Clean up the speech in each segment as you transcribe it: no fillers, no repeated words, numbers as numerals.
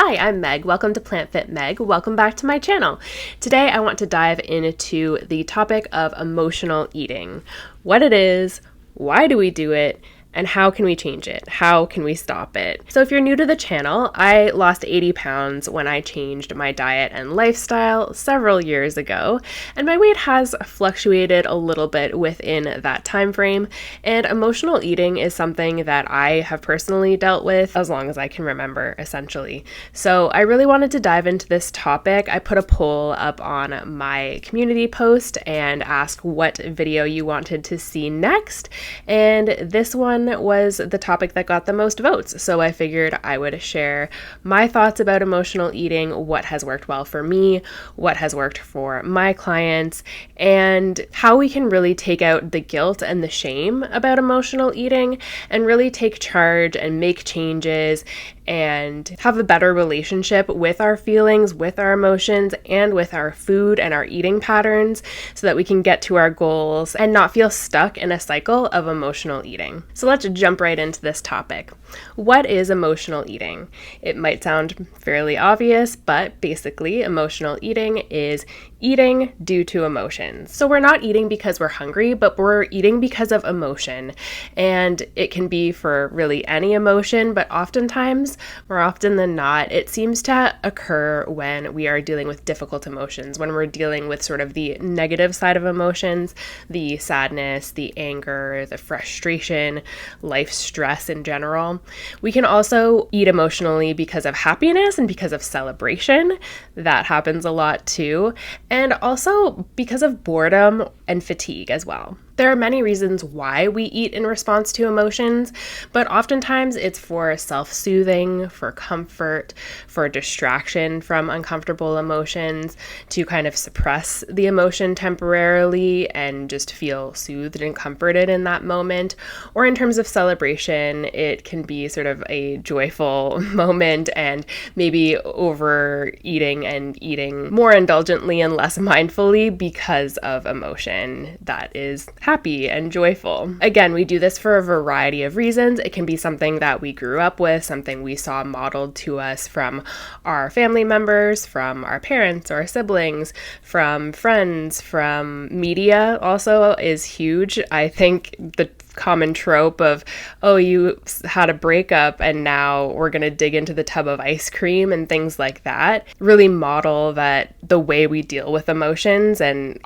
Hi, I'm Meg. Welcome to plantfitmeg. Welcome back to my channel. Today I want to dive into the topic of emotional eating. What it is, why do we do it, and how can we change it? How can we stop it? So if you're new to the channel, I lost 80 pounds when I changed my diet and lifestyle several years ago, and my weight has fluctuated a little bit within that time frame, and emotional eating is something that I have personally dealt with as long as I can remember, essentially. So I really wanted to dive into this topic. I put a poll up on my community post and asked what video you wanted to see next, and this one was the topic that got the most votes. So I figured I would share my thoughts about emotional eating, what has worked well for me, what has worked for my clients, and how we can really take out the guilt and the shame about emotional eating and really take charge and make changes and have a better relationship with our feelings, with our emotions, and with our food and our eating patterns so that we can get to our goals and not feel stuck in a cycle of emotional eating. So let's jump right into this topic. What is emotional eating? It might sound fairly obvious, but basically emotional eating is eating due to emotions. So we're not eating because we're hungry, but we're eating because of emotion. And it can be for really any emotion, but oftentimes, more often than not, it seems to occur when we are dealing with difficult emotions, when we're dealing with sort of the negative side of emotions, the sadness, the anger, the frustration, life stress in general. We can also eat emotionally because of happiness and because of celebration. That happens a lot too. And also because of boredom and fatigue as well. There are many reasons why we eat in response to emotions, but oftentimes it's for self-soothing, for comfort, for distraction from uncomfortable emotions, to kind of suppress the emotion temporarily and just feel soothed and comforted in that moment. Or in terms of celebration, it can be sort of a joyful moment and maybe overeating and eating more indulgently and less mindfully because of emotion that is happy and joyful. Again, we do this for a variety of reasons. It can be something that we grew up with, something we saw modeled to us from our family members, from our parents or siblings, from friends, from media also is huge. I think the common trope of, oh, you had a breakup and now we're going to dig into the tub of ice cream and things like that really model that the way we deal with emotions, and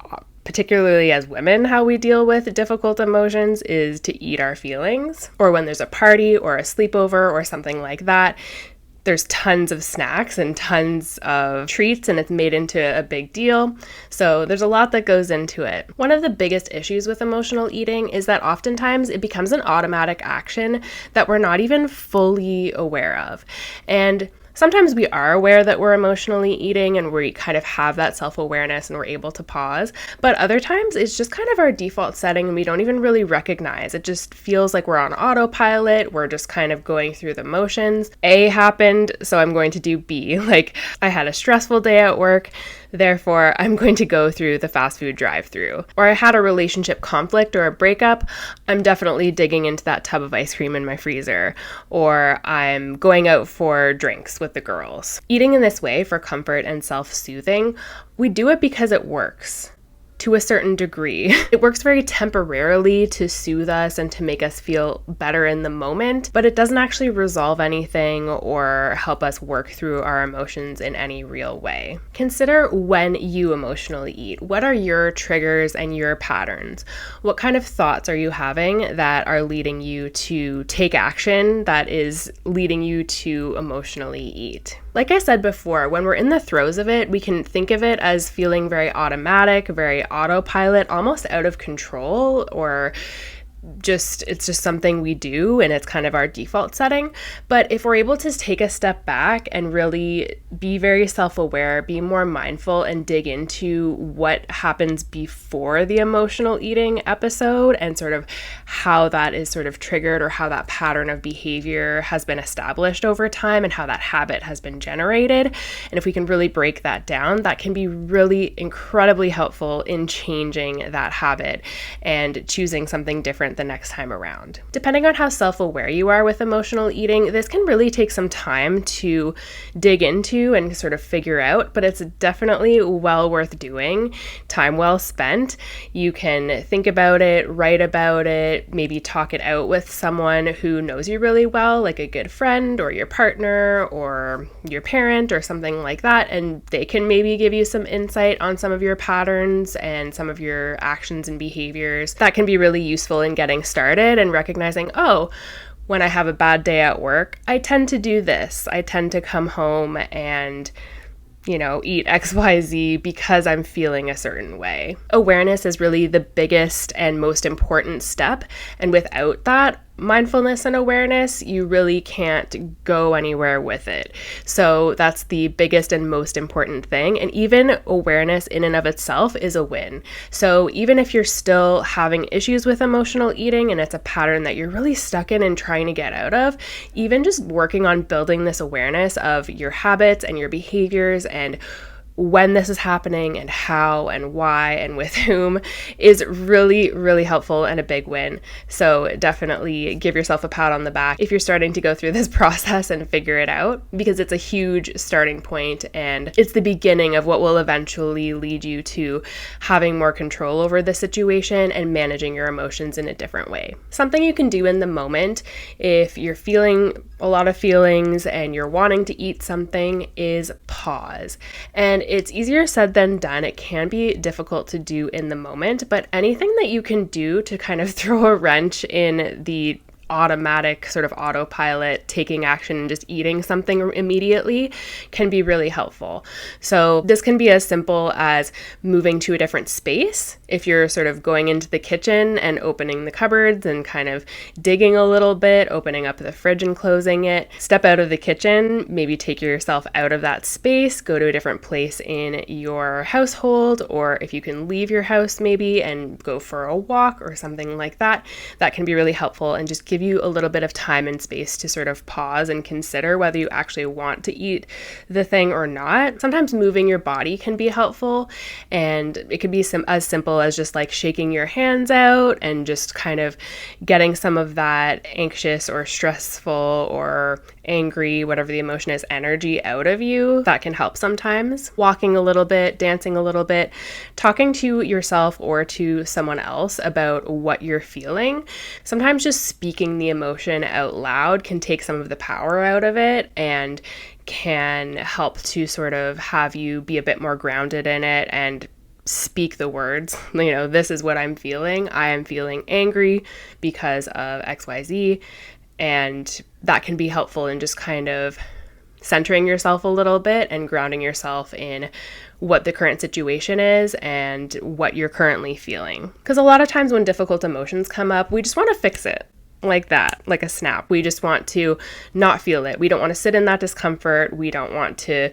particularly as women, how we deal with difficult emotions is to eat our feelings. Or when there's a party or a sleepover or something like that, there's tons of snacks and tons of treats and it's made into a big deal. So there's a lot that goes into it. One of the biggest issues with emotional eating is that oftentimes it becomes an automatic action that we're not even fully aware of. And sometimes we are aware that we're emotionally eating and we kind of have that self-awareness and we're able to pause, but other times it's just kind of our default setting and we don't even really recognize. It just feels like we're on autopilot. We're just kind of going through the motions. A happened, so I'm going to do B. Like, I had a stressful day at work, therefore I'm going to go through the fast food drive-thru. Or I had a relationship conflict or a breakup, I'm definitely digging into that tub of ice cream in my freezer. Or I'm going out for drinks with the girls. Eating in this way for comfort and self-soothing, we do it because it works. To a certain degree. It works very temporarily to soothe us and to make us feel better in the moment, but it doesn't actually resolve anything or help us work through our emotions in any real way. Consider when you emotionally eat. What are your triggers and your patterns? What kind of thoughts are you having that are leading you to take action that is leading you to emotionally eat? Like I said before, when we're in the throes of it, we can think of it as feeling very automatic, very autopilot, almost out of control, or it's just something we do and it's kind of our default setting. But if we're able to take a step back and really be very self-aware, be more mindful and dig into what happens before the emotional eating episode and sort of how that is sort of triggered or how that pattern of behavior has been established over time and how that habit has been generated. And if we can really break that down, that can be really incredibly helpful in changing that habit and choosing something different different the next time around. Depending on how self-aware you are with emotional eating, this can really take some time to dig into and sort of figure out, but it's definitely well worth doing, time well spent. You can think about it, write about it, maybe talk it out with someone who knows you really well, like a good friend or your partner or your parent or something like that, and they can maybe give you some insight on some of your patterns and some of your actions and behaviors. That can be really useful in getting started and recognizing, oh, when I have a bad day at work, I tend to do this. I tend to come home and eat XYZ because I'm feeling a certain way. Awareness is really the biggest and most important step. And without that, mindfulness and awareness, you really can't go anywhere with it. So that's the biggest and most important thing. And even awareness in and of itself is a win. So even if you're still having issues with emotional eating and it's a pattern that you're really stuck in and trying to get out of, even just working on building this awareness of your habits and your behaviors and when this is happening and how and why and with whom is really, really helpful and a big win. So definitely give yourself a pat on the back if you're starting to go through this process and figure it out, because it's a huge starting point and it's the beginning of what will eventually lead you to having more control over the situation and managing your emotions in a different way. Something you can do in the moment if you're feeling a lot of feelings and you're wanting to eat something is pause. And it's easier said than done. It can be difficult to do in the moment, but anything that you can do to kind of throw a wrench in the automatic sort of autopilot taking action and just eating something immediately can be really helpful. So this can be as simple as moving to a different space. If you're sort of going into the kitchen and opening the cupboards and kind of digging a little bit, opening up the fridge and closing it, step out of the kitchen, maybe take yourself out of that space, go to a different place in your household, or if you can leave your house maybe and go for a walk or something like that, that can be really helpful and just give you a little bit of time and space to sort of pause and consider whether you actually want to eat the thing or not. Sometimes moving your body can be helpful, and it could be as simple as just like shaking your hands out and just kind of getting some of that anxious or stressful or angry, whatever the emotion is, energy out of you. That can help sometimes. Walking a little bit, dancing a little bit, talking to yourself or to someone else about what you're feeling. Sometimes just speaking the emotion out loud can take some of the power out of it and can help to sort of have you be a bit more grounded in it and speak the words. This is what I'm feeling. I am feeling angry because of XYZ. And that can be helpful in just kind of centering yourself a little bit and grounding yourself in what the current situation is and what you're currently feeling. Because a lot of times when difficult emotions come up, we just want to fix it. Like that, like a snap. We just want to not feel it. We don't want to sit in that discomfort. We don't want to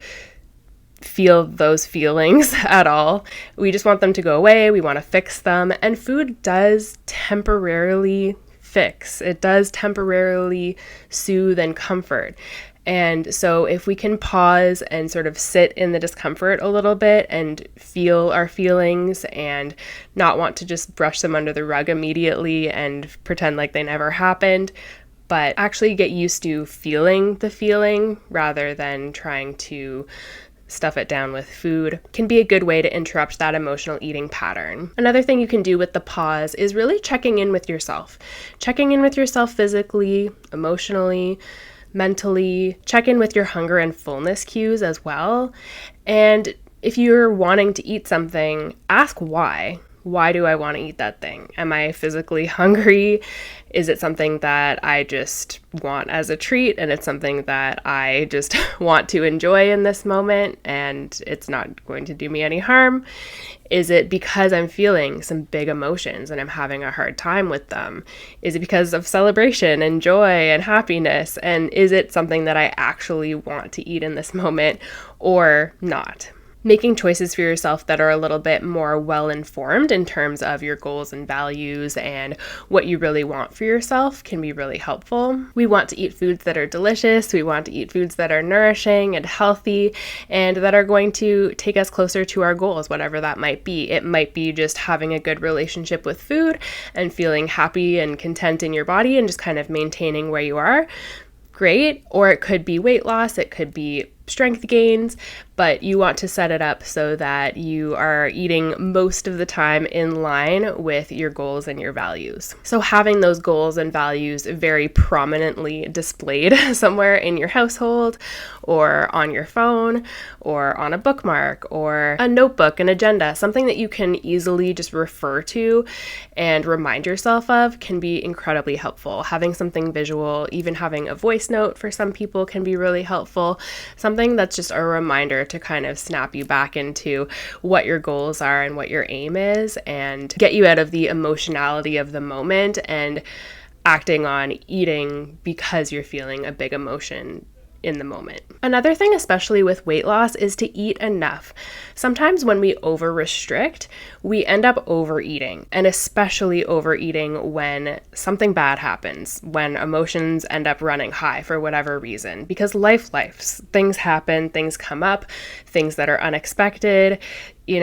feel those feelings at all. We just want them to go away. We want to fix them. And food does temporarily fix. It does temporarily soothe and comfort. And so if we can pause and sort of sit in the discomfort a little bit and feel our feelings and not want to just brush them under the rug immediately and pretend like they never happened, but actually get used to feeling the feeling rather than trying to stuff it down with food, can be a good way to interrupt that emotional eating pattern. Another thing you can do with the pause is really checking in with yourself. Checking in with yourself physically, emotionally, mentally. Check in with your hunger and fullness cues as well. And if you're wanting to eat something, ask why. Why do I want to eat that thing? Am I physically hungry? Is it something that I just want as a treat and it's something that I just want to enjoy in this moment and it's not going to do me any harm? Is it because I'm feeling some big emotions and I'm having a hard time with them? Is it because of celebration and joy and happiness? And is it something that I actually want to eat in this moment or not? Making choices for yourself that are a little bit more well-informed in terms of your goals and values and what you really want for yourself can be really helpful. We want to eat foods that are delicious. We want to eat foods that are nourishing and healthy and that are going to take us closer to our goals, whatever that might be. It might be just having a good relationship with food and feeling happy and content in your body and just kind of maintaining where you are. Great. Or it could be weight loss. It could be strength gains, but you want to set it up so that you are eating most of the time in line with your goals and your values. So having those goals and values very prominently displayed somewhere in your household or on your phone or on a bookmark or a notebook, an agenda, something that you can easily just refer to and remind yourself of can be incredibly helpful. Having something visual, even having a voice note for some people can be really helpful. Something that's just a reminder to kind of snap you back into what your goals are and what your aim is and get you out of the emotionality of the moment and acting on eating because you're feeling a big emotion in the moment. Another thing, especially with weight loss, is to eat enough. Sometimes when we over-restrict, we end up overeating, and especially overeating when something bad happens, when emotions end up running high for whatever reason, because life's, things happen, things come up, things that are unexpected, you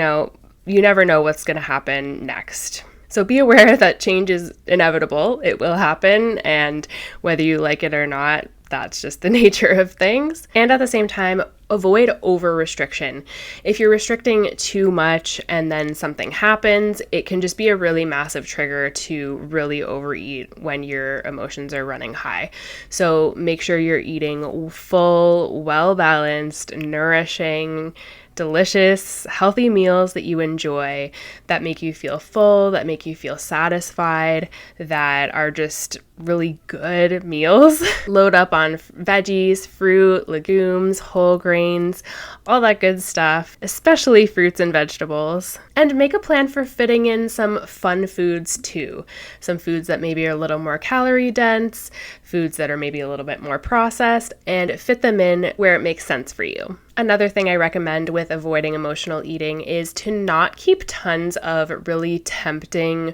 never know what's going to happen next. So be aware that change is inevitable. It will happen, and whether you like it or not, that's just the nature of things. And at the same time, avoid over-restriction. If you're restricting too much and then something happens, it can just be a really massive trigger to really overeat when your emotions are running high. So make sure you're eating full, well-balanced, nourishing, delicious, healthy meals that you enjoy, that make you feel full, that make you feel satisfied, that are just really good meals. Load up on veggies, fruit, legumes, whole grains, all that good stuff, especially fruits and vegetables. And make a plan for fitting in some fun foods too. Some foods that maybe are a little more calorie dense, foods that are maybe a little bit more processed, and fit them in where it makes sense for you. Another thing I recommend with avoiding emotional eating is to not keep tons of really tempting,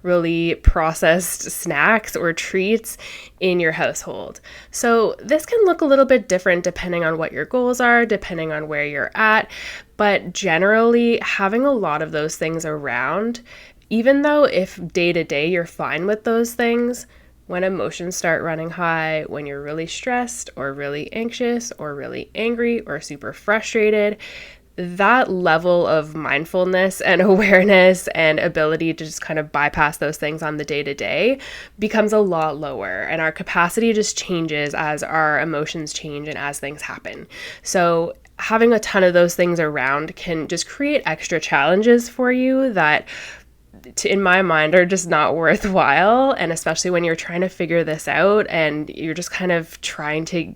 really processed snacks or treats in your household. So this can look a little bit different depending on what your goals are, depending on where you're at, but generally having a lot of those things around, even though if day to day you're fine with those things, when emotions start running high, when you're really stressed or really anxious or really angry or super frustrated, that level of mindfulness and awareness and ability to just kind of bypass those things on the day-to-day becomes a lot lower, and our capacity just changes as our emotions change and as things happen. So having a ton of those things around can just create extra challenges for you that in my mind are just not worthwhile, and especially when you're trying to figure this out and you're just kind of trying to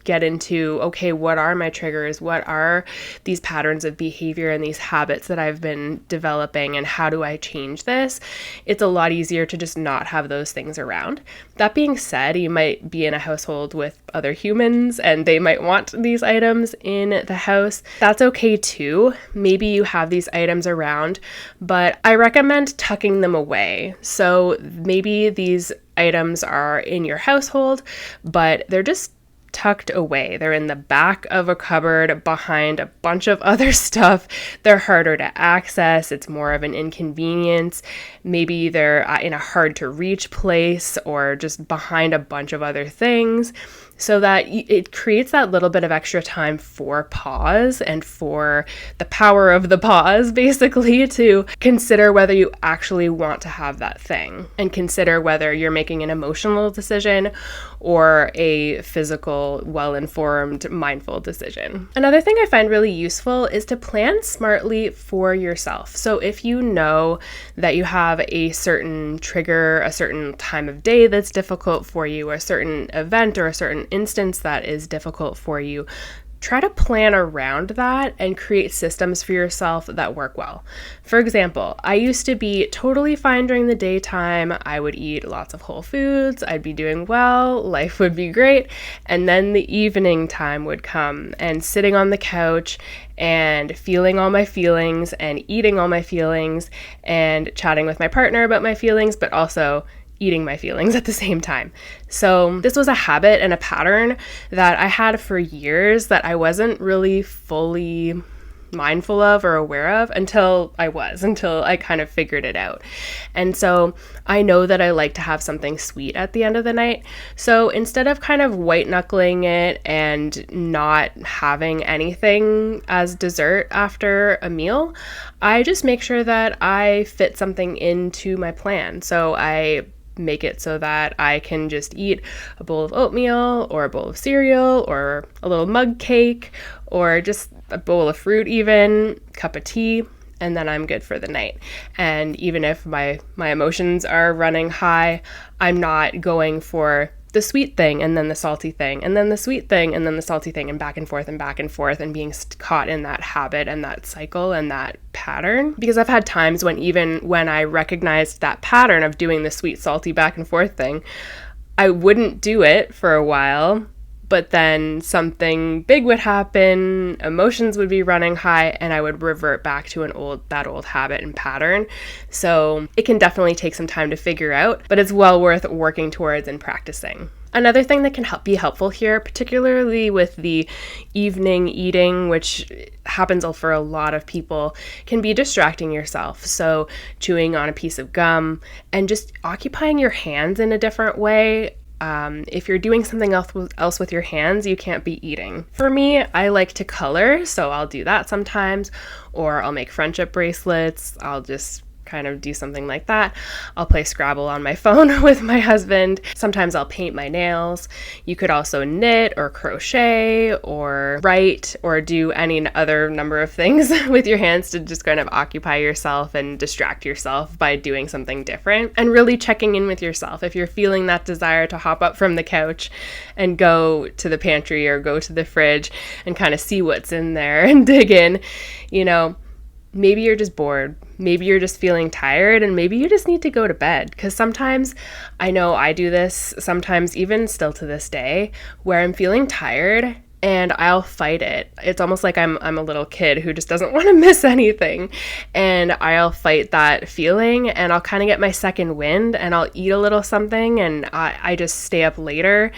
get into, okay, what are my triggers? What are these patterns of behavior and these habits that I've been developing, and how do I change this? It's a lot easier to just not have those things around. That being said, you might be in a household with other humans and they might want these items in the house. That's okay too. Maybe you have these items around, but I recommend tucking them away. So maybe these items are in your household, but they're just tucked away. They're in the back of a cupboard behind a bunch of other stuff. They're harder to access. It's more of an inconvenience. Maybe they're in a hard to reach place or just behind a bunch of other things, so that it creates that little bit of extra time for pause and for the power of the pause, basically, to consider whether you actually want to have that thing and consider whether you're making an emotional decision or a physical, well-informed, mindful decision. Another thing I find really useful is to plan smartly for yourself. So if you know that you have a certain trigger, a certain time of day that's difficult for you, a certain event or a certain instance that is difficult for you, try to plan around that and create systems for yourself that work well. For example, I used to be totally fine during the daytime. I would eat lots of whole foods. I'd be doing well. Life would be great. And then the evening time would come, and sitting on the couch and feeling all my feelings and eating all my feelings and chatting with my partner about my feelings, but also eating my feelings at the same time. So this was a habit and a pattern that I had for years that I wasn't really fully mindful of or aware of until I kind of figured it out. And so I know that I like to have something sweet at the end of the night. So instead of kind of white knuckling it and not having anything as dessert after a meal, I just make sure that I fit something into my plan. So I make it so that I can just eat a bowl of oatmeal or a bowl of cereal or a little mug cake or just a bowl of fruit, even cup of tea, and then I'm good for the night. And even if my emotions are running high, I'm not going for the sweet thing and then the salty thing and then the sweet thing and then the salty thing and back and forth and being caught in that habit and that cycle and that pattern. Because I've had times when even when I recognized that pattern of doing the sweet, salty back and forth thing, I wouldn't do it for a while, but then something big would happen, emotions would be running high, and I would revert back to that old habit and pattern. So it can definitely take some time to figure out, but it's well worth working towards and practicing. Another thing that can be helpful here, particularly with the evening eating, which happens for a lot of people, can be distracting yourself. So chewing on a piece of gum and just occupying your hands in a different way. If you're doing something else with your hands, you can't be eating. For me, I like to color, so I'll do that sometimes, or I'll make friendship bracelets. I'll just kind of do something like that. I'll play Scrabble on my phone with my husband. Sometimes I'll paint my nails. You could also knit or crochet or write or do any other number of things with your hands to just kind of occupy yourself and distract yourself by doing something different, and really checking in with yourself. If you're feeling that desire to hop up from the couch and go to the pantry or go to the fridge and kind of see what's in there and dig in, maybe you're just bored. Maybe you're just feeling tired, and maybe you just need to go to bed. Because sometimes, I know I do this, sometimes even still to this day, where I'm feeling tired and I'll fight it. It's almost like I'm a little kid who just doesn't want to miss anything. And I'll fight that feeling, and I'll kind of get my second wind, and I'll eat a little something, and I just stay up later,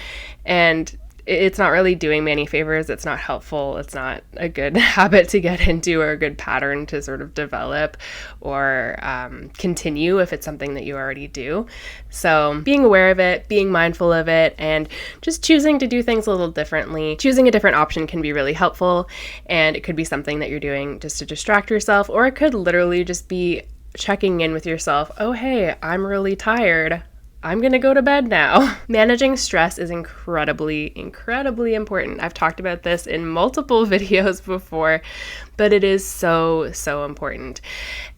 and it's not really doing me any favors. It's not helpful. It's not a good habit to get into or a good pattern to sort of develop or continue if it's something that you already do. So being aware of it, being mindful of it, and just choosing to do things a little differently. Choosing a different option can be really helpful, and it could be something that you're doing just to distract yourself, or it could literally just be checking in with yourself. Oh, hey, I'm really tired. I'm going to go to bed now. Managing stress is incredibly, incredibly important. I've talked about this in multiple videos before, but it is so, so important.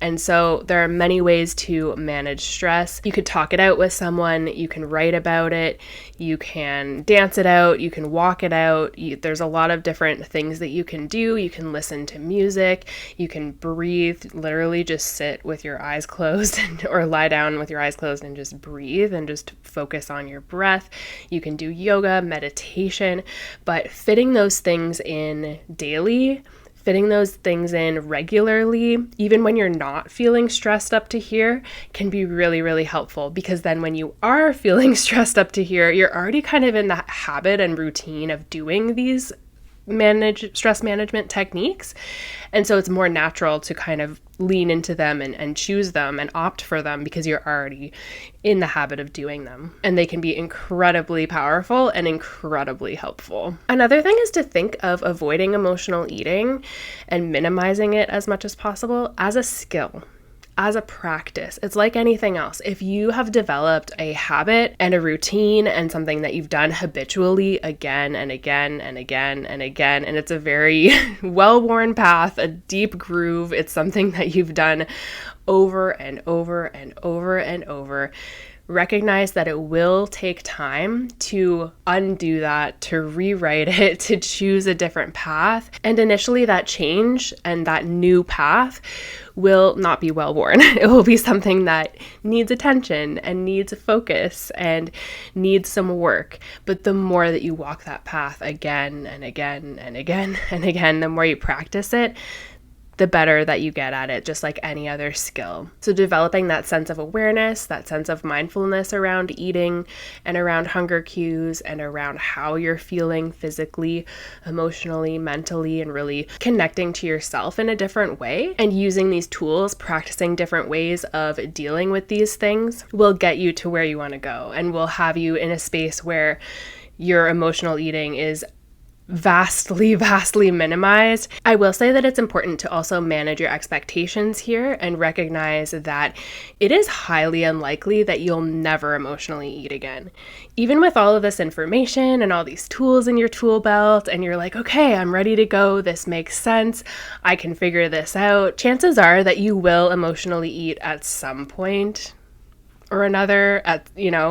And so there are many ways to manage stress. You could talk it out with someone, you can write about it, you can dance it out, you can walk it out. There's a lot of different things that you can do. You can listen to music, you can breathe, literally just sit with your eyes closed or lie down with your eyes closed and just breathe and just focus on your breath. You can do yoga, meditation, but fitting those things in daily, fitting those things in regularly, even when you're not feeling stressed up to here, can be really, really helpful, because then when you are feeling stressed up to here, you're already kind of in that habit and routine of doing these stress management techniques. And so it's more natural to kind of lean into them and choose them and opt for them because you're already in the habit of doing them. And they can be incredibly powerful and incredibly helpful. Another thing is to think of avoiding emotional eating and minimizing it as much as possible as a skill, as a practice. It's like anything else. If you have developed a habit and a routine and something that you've done habitually again and again and again and again, and it's a very well-worn path, a deep groove, it's something that you've done over and over and over and over, recognize that it will take time to undo that, to rewrite it, to choose a different path. And initially that change and that new path will not be well worn. It will be something that needs attention and needs focus and needs some work. But the more that you walk that path again and again and again and again, the more you practice it, the better that you get at it, just like any other skill. So developing that sense of awareness, that sense of mindfulness around eating and around hunger cues and around how you're feeling physically, emotionally, mentally, and really connecting to yourself in a different way and using these tools, practicing different ways of dealing with these things will get you to where you want to go and will have you in a space where your emotional eating is vastly minimized. I will say that it's important to also manage your expectations here and recognize that it is highly unlikely that you'll never emotionally eat again. Even with all of this information and all these tools in your tool belt, and you're like, okay, I'm ready to go, this makes sense, I can figure this out, chances are that you will emotionally eat at some point or another,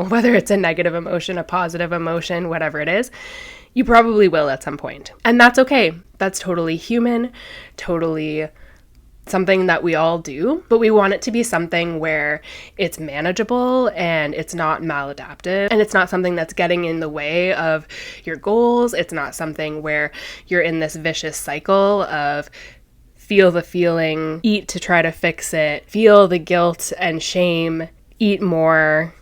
whether it's a negative emotion, a positive emotion, whatever it is. You probably will at some point. And that's okay. That's totally human, totally something that we all do, but we want it to be something where it's manageable and it's not maladaptive and it's not something that's getting in the way of your goals. It's not something where you're in this vicious cycle of feel the feeling, eat to try to fix it, feel the guilt and shame, eat more,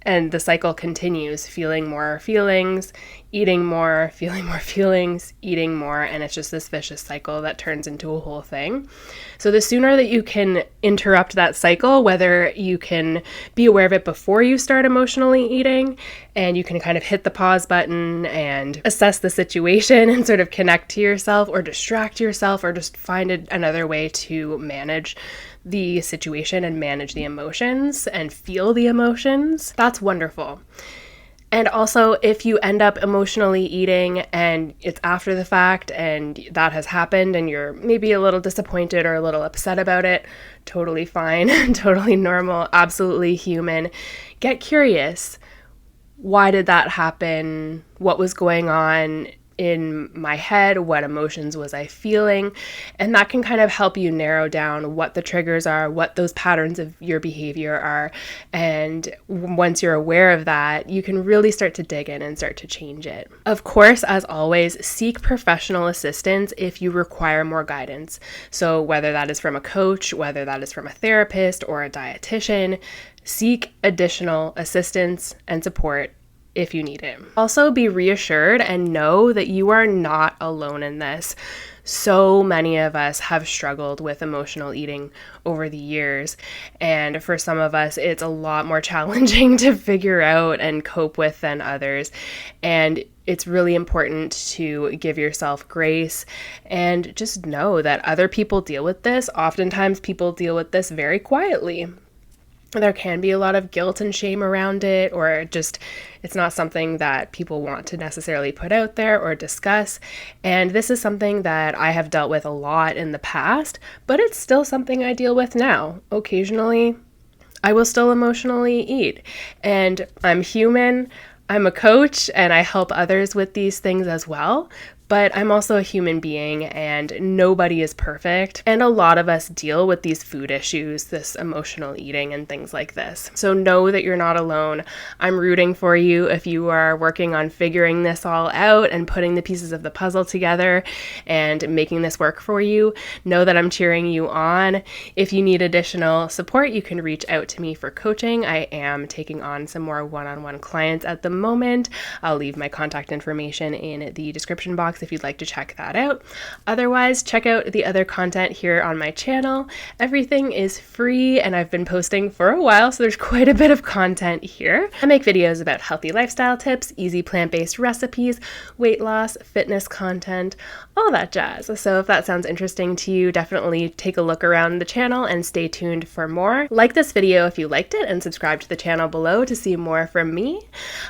and the cycle continues, feeling more feelings, eating more, feeling more feelings, eating more, and it's just this vicious cycle that turns into a whole thing. So the sooner that you can interrupt that cycle, whether you can be aware of it before you start emotionally eating, and you can kind of hit the pause button and assess the situation and sort of connect to yourself or distract yourself or just find another way to manage the situation and manage the emotions and feel the emotions, that's wonderful. And also, if you end up emotionally eating and it's after the fact and that has happened and you're maybe a little disappointed or a little upset about it, totally fine, totally normal, absolutely human. Get curious. Why did that happen? What was going on in my head? What emotions was I feeling? And that can kind of help you narrow down what the triggers are, what those patterns of your behavior are. And once you're aware of that, you can really start to dig in and start to change it. Of course, as always, seek professional assistance if you require more guidance. So whether that is from a coach, whether that is from a therapist or a dietitian, seek additional assistance and support if you need it. Also, be reassured and know that you are not alone in this. So many of us have struggled with emotional eating over the years, and for some of us, it's a lot more challenging to figure out and cope with than others. And it's really important to give yourself grace and just know that other people deal with this. Oftentimes, people deal with this very quietly. There can be a lot of guilt and shame around it, or just it's not something that people want to necessarily put out there or discuss. And this is something that I have dealt with a lot in the past, but it's still something I deal with now. Occasionally, I will still emotionally eat. And I'm human, I'm a coach, and I help others with these things as well. But I'm also a human being and nobody is perfect. And a lot of us deal with these food issues, this emotional eating and things like this. So know that you're not alone. I'm rooting for you if you are working on figuring this all out and putting the pieces of the puzzle together and making this work for you. Know that I'm cheering you on. If you need additional support, you can reach out to me for coaching. I am taking on some more one-on-one clients at the moment. I'll leave my contact information in the description box if you'd like to check that out. Otherwise, check out the other content here on my channel. Everything is free and I've been posting for a while, so there's quite a bit of content here. I make videos about healthy lifestyle tips, easy plant-based recipes, weight loss, fitness content, all that jazz. So if that sounds interesting to you, definitely take a look around the channel and stay tuned for more. Like this video if you liked it and subscribe to the channel below to see more from me.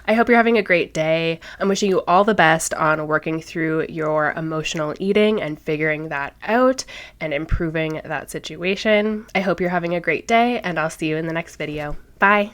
I hope you're having a great day. I'm wishing you all the best on working through your emotional eating and figuring that out and improving that situation. I hope you're having a great day and I'll see you in the next video. Bye.